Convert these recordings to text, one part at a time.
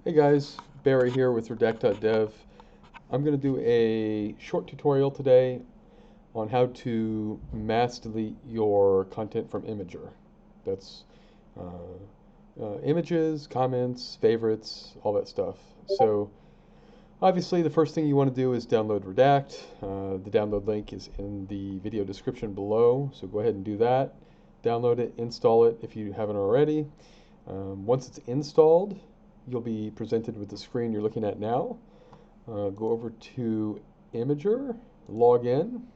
Hey guys, Barry here with Redact.dev. I'm going to do a short tutorial today on how to mass delete your content from Imgur. That's images, comments, favorites, all that stuff. So obviously the first thing you want to do is download Redact. The download link is in the video description below, so go ahead and do that. Download it, install it if you haven't already. Once it's installed, you'll be presented with the screen you're looking at now. Go over to Imgur, log in,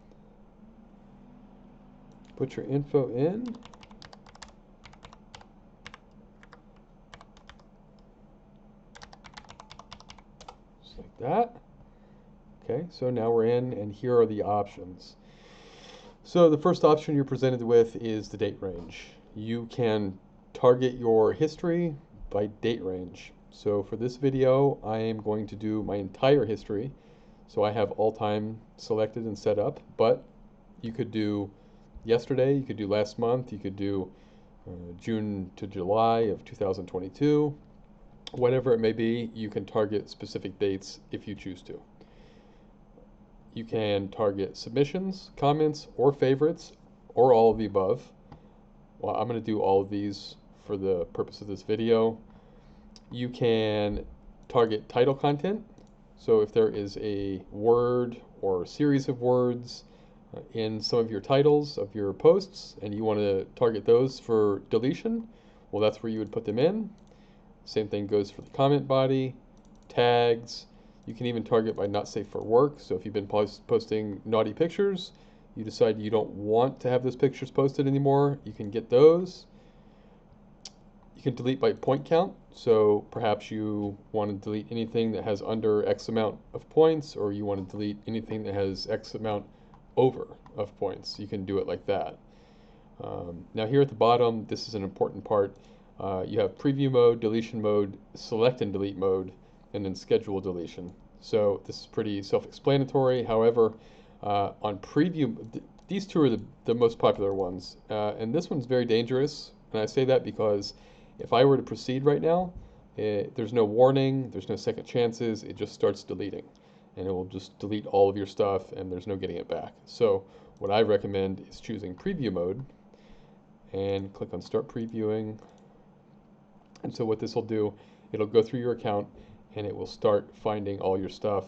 put your info in, just like that. Okay, so now we're in, and here are the options. So the first option you're presented with is the date range. You can target your history by date range. So for this video, I am going to do my entire history. So I have all time selected and set up, but you could do yesterday, you could do last month, you could do June to July of 2022. Whatever it may be, you can target specific dates if you choose to. You can target submissions, comments, or favorites, or all of the above. Well, I'm going to do all of these for the purpose of this video. You can target title content. So if there is a word or a series of words in some of your titles of your posts and you want to target those for deletion, well, that's where you would put them in. Same thing goes for the comment body, tags. You can even target by not safe for work. So if you've been posting naughty pictures, you decide you don't want to have those pictures posted anymore, you can get those. You can delete by point count. So perhaps you want to delete anything that has under X amount of points, or you want to delete anything that has X amount over of points. You can do it like that. Now here at the bottom, this is an important part. You have preview mode, deletion mode, select and delete mode, and then schedule deletion. So this is pretty self-explanatory. However, on preview, these two are the most popular ones. And this one's very dangerous. And I say that because if I were to proceed right now, there's no warning, there's no second chances, it just starts deleting. And it will just delete all of your stuff and there's no getting it back. So what I recommend is choosing preview mode and click on start previewing. And so what this will do, it'll go through your account and it will start finding all your stuff.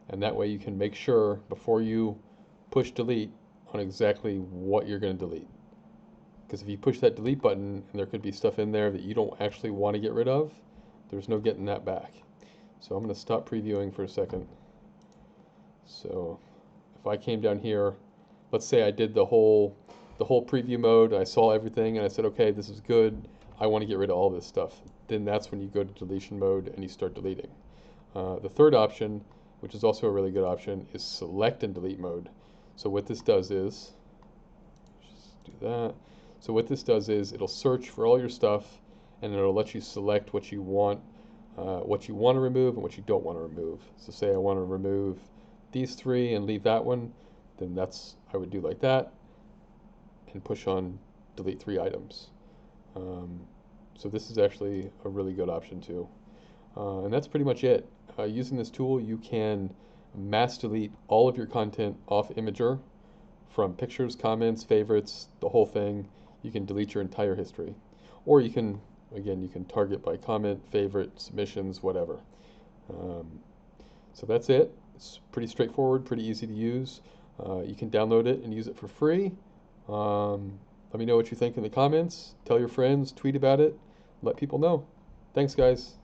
And that way you can make sure before you push delete on exactly what you're going to delete. Because if you push that delete button and there could be stuff in there that you don't actually want to get rid of, there's no getting that back. So I'm going to stop previewing for a second. So if I came down here, let's say I did the whole preview mode, I saw everything and I said, okay, this is good, I want to get rid of all this stuff. Then that's when you go to deletion mode and you start deleting. The third option, which is also a really good option, is select and delete mode. So what this does is, just do that. So what this does is it'll search for all your stuff and it'll let you select what you want to remove and what you don't want to remove. So say I want to remove these three and leave that one, then I would do like that and push on delete 3 items. So this is actually a really good option too. And that's pretty much it. Using this tool, you can mass delete all of your content off Imgur, from pictures, comments, favorites, the whole thing. You can delete your entire history. Or you can, again, you can target by comment, favorite, submissions, whatever. So that's it. It's pretty straightforward, pretty easy to use. You can download it and use it for free. Let me know what you think in the comments. Tell your friends, tweet about it, let people know. Thanks, guys.